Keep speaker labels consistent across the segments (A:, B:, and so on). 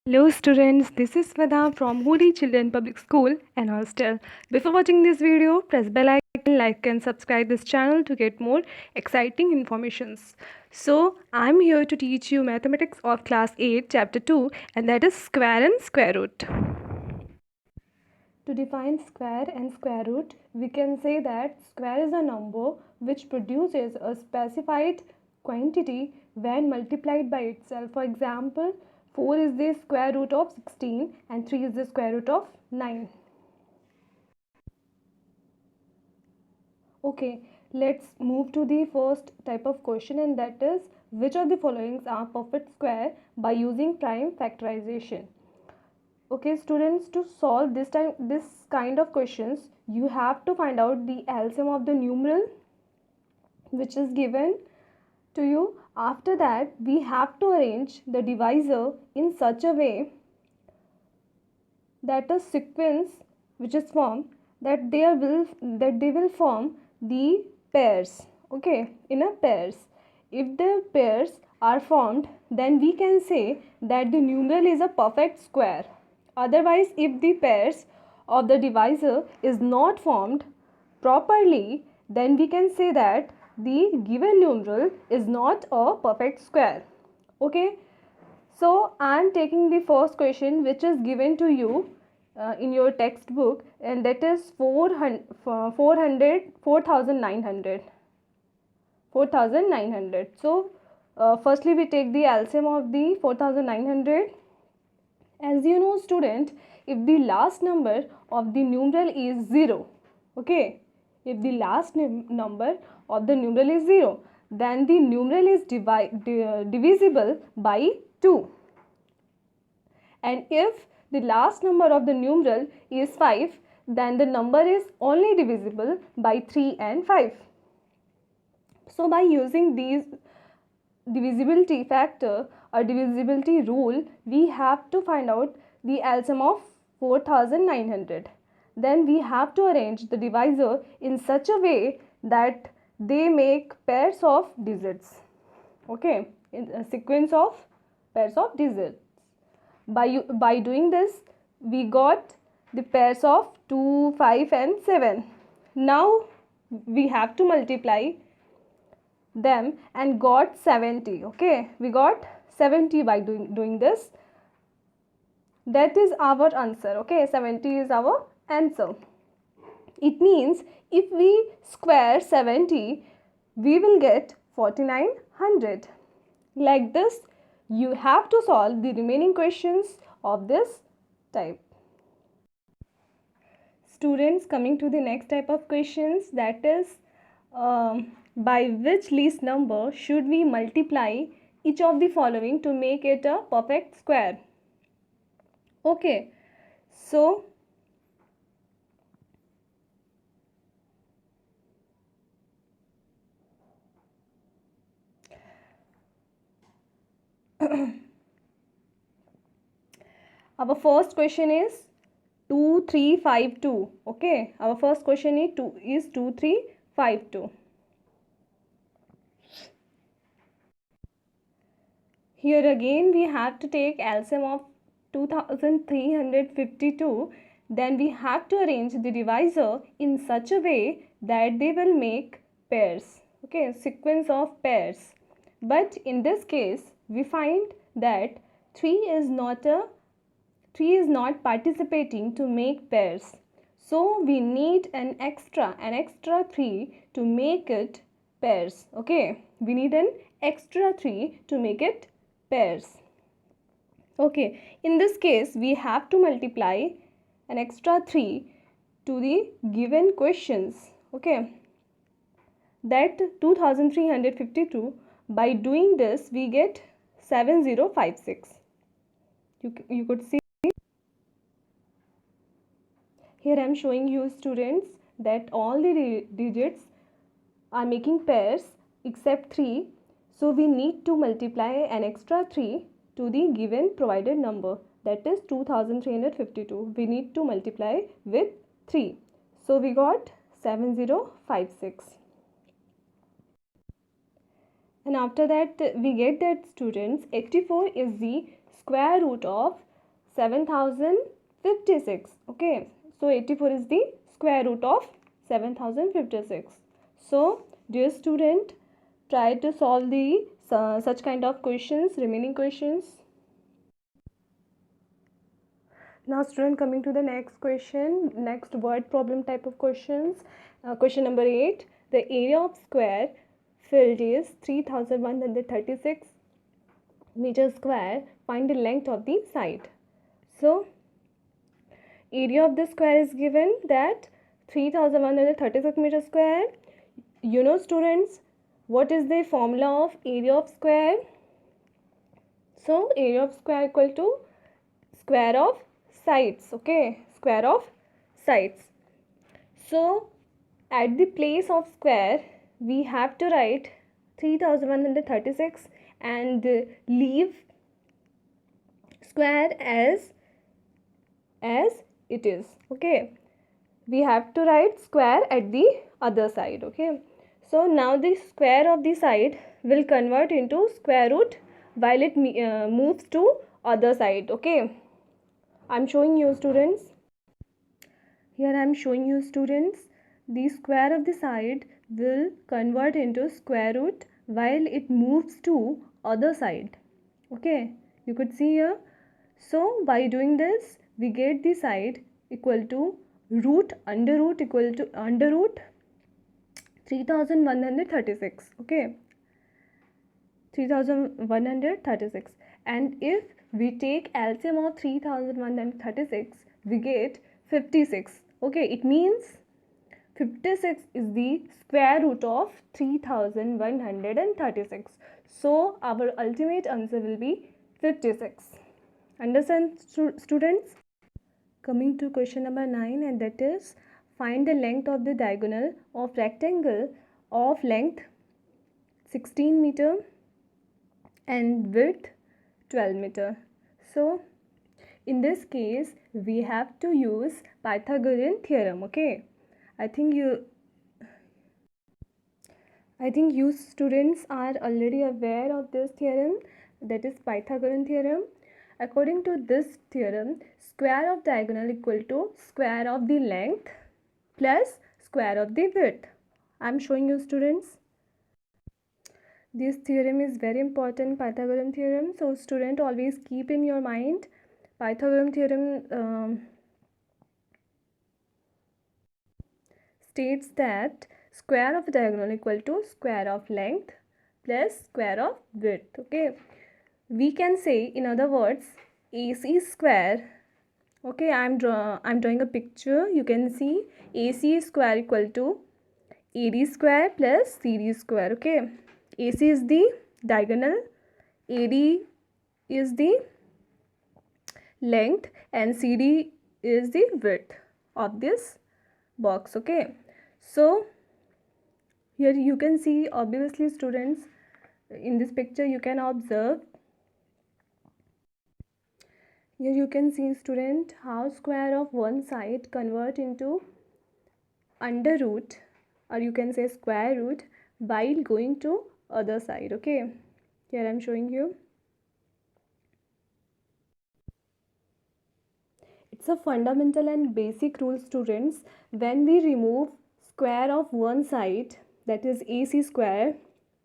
A: Hello students, this is Veda from Holy Children Public School and Hostel. Before watching this video, press bell icon, like and subscribe this channel to get more exciting informations. So, I'm here to teach you mathematics of class 8 chapter 2, and that is square and square root. To define square and square root, we can say that square is a number which produces a specified quantity when multiplied by itself. For example, 4 is the square root of 16 and 3 is the square root of 9. Okay, let's move to the first type of question, and that is which of the followings are perfect square by using prime factorization. Okay students, to solve this kind of questions, you have to find out the LCM of the numeral which is given to you. After that, we have to arrange the divisor in such a way that a sequence which is formed, that they will form the pairs. Okay, in a pairs, if the pairs are formed, then we can say that the numeral is a perfect square. Otherwise, if the pairs of the divisor is not formed properly, then we can say that the given numeral is not a perfect square. Okay, so I am taking the first question which is given to you in your textbook, and that is 4,900. So firstly we take the LCM of the 4,900. As you know student, if the last number of the numeral is 0, okay, if the last number of the numeral is 0, then the numeral is divisible by 2. And if the last number of the numeral is 5, then the number is only divisible by 3 and 5. So by using these divisibility factor or divisibility rule, we have to find out the LCM of 4,900. Then we have to arrange the divisor in such a way that they make pairs of digits. Okay, in a sequence of pairs of digits. By doing this, we got the pairs of 2, 5 and 7. Now we have to multiply them and got 70. Okay, we got 70 by doing this. That is our answer. Okay, 70 is our answer. It means if we square 70, we will get 4,900. Like this, you have to solve the remaining questions of this type. Students, coming to the next type of questions, that is by which least number should we multiply each of the following to make it a perfect square? Okay, so our first question is 2352. Okay, our first question is 2352. Here again we have to take LCM of 2352. Then we have to arrange the divisor in such a way that they will make pairs. Okay, sequence of pairs. But in this case, we find that 3 is not participating to make pairs. So we need an extra 3 to make it pairs. Okay, we need an extra 3 to make it pairs. Okay, in this case we have to multiply an extra 3 to the given questions. Okay, that 2352. By doing this, we get 7056. You could see here I am showing you students that all the digits are making pairs except 3. So we need to multiply an extra 3 to the given provided number, that is 2352. We need to multiply with 3. So we got 7056. And after that we get that students 84 is the square root of 7056. Okay, so 84 is the square root of 7056. So dear student, try to solve the such kind of questions, remaining questions. Now student, coming to the next question, next word problem type of questions. Question number 8. The area of square field is 3136 meter square. Find the length of the side. So area of the square is given that 3136 meter square. You know students, what is the formula of area of square? So area of square equal to square of sides. Okay, square of sides. So at the place of square we have to write 3136 and leave square as it is. Okay, we have to write square at the other side. Okay, so now the square of the side will convert into square root while it moves to other side. Okay, I'm showing you students. Here I am showing you students. The square of the side will convert into square root while it moves to other side. Okay, you could see here. So by doing this, we get the side equal to root under root equal to under root 3136. Okay, 3136. And if we take LCM of 3136, we get 56. Okay, it means 56 is the square root of 3136. So our ultimate answer will be 56. Understand students? Coming to question number 9, and that is find the length of the diagonal of rectangle of length 16 meter and width 12 meter. So in this case we have to use Pythagorean theorem. Okay, I think you students are already aware of this theorem, that is Pythagorean theorem. According to this theorem, square of diagonal equal to square of the length plus square of the width. I am showing you students. This theorem is very important, Pythagorean theorem. So student, always keep in your mind Pythagorean theorem states that square of diagonal equal to square of length plus square of width. Okay, we can say, in other words, AC square. Okay, I'm drawing a picture. You can see AC square equal to AD square plus CD square. Okay, AC is the diagonal, AD is the length, and CD is the width of this box. Okay, so here you can see, obviously students, in this picture you can observe, here you can see student how square of one side convert into under root, or you can say square root, while going to other side. Okay, here I am showing you. It's a fundamental and basic rule students. When we remove square of one side, that is AC square,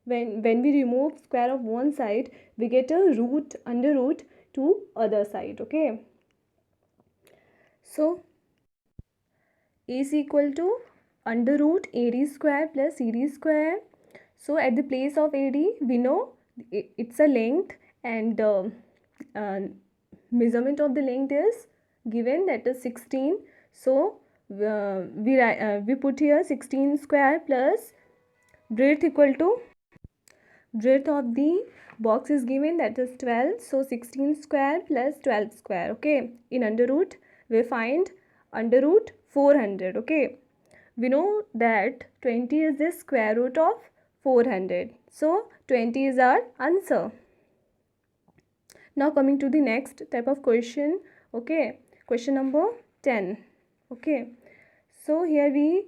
A: when we remove square of one side, we get a root under root to other side. Okay, so AC equal to under root AD square plus CD square. So at the place of AD, we know it's a length, and measurement of the length is given, that is 16. So we put here 16 square plus breadth equal to breadth of the box is given, that is 12. So 16 square plus 12 square. Okay, in under root we find under root 400. Okay, we know that 20 is the square root of 400. So 20 is our answer. Now coming to the next type of question. Okay, question number 10. Okay, so here we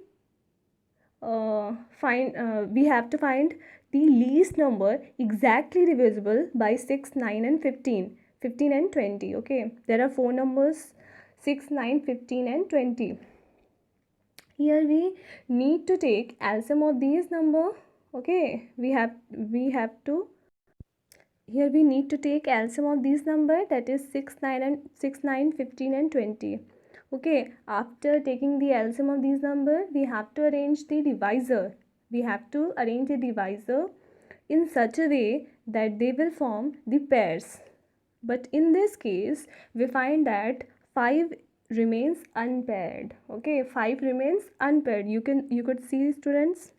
A: we have to find the least number exactly divisible by 6, 9 and 15. 15 and 20. Okay, there are four numbers, 6, 9, 15 and 20. Here we need to take LCM of these number. Okay, we have to, here we need to take LCM of these number, that is 6, 9, 15 and 20. Okay, after taking the LCM of these number, we have to arrange the divisor. We have to arrange the divisor in such a way that they will form the pairs. But in this case, we find that 5 remains unpaired. Okay, 5 remains unpaired. You could see, students,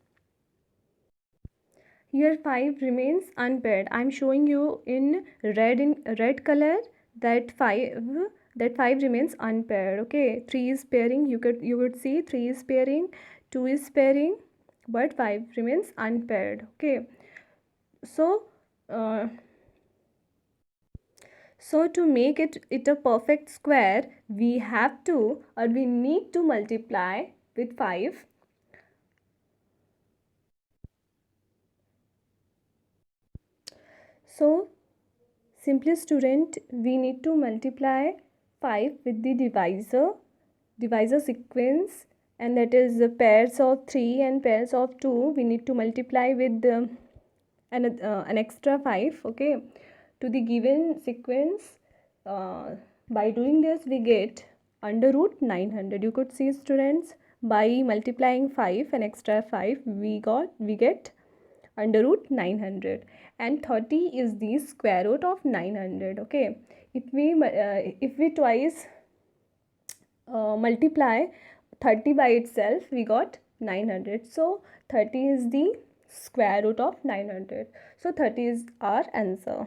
A: here 5 remains unpaired. I'm showing you in red color that 5 remains unpaired. Okay, 3 is pairing. You could see 3 is pairing, 2 is pairing, but 5 remains unpaired. Okay, so so to make it a perfect square, we have to, or we need to multiply with 5. So simply, student, we need to multiply 5 with the divisor sequence, and that is the pairs of 3 and pairs of 2. We need to multiply with an extra 5, okay, to the given sequence. By doing this, we get under root 900. You could see, students, by multiplying 5 and extra 5, we get under root 900, and 30 is the square root of 900. Okay, if we twice multiply 30 by itself, we got 900. So 30 is the square root of 900. So 30 is our answer.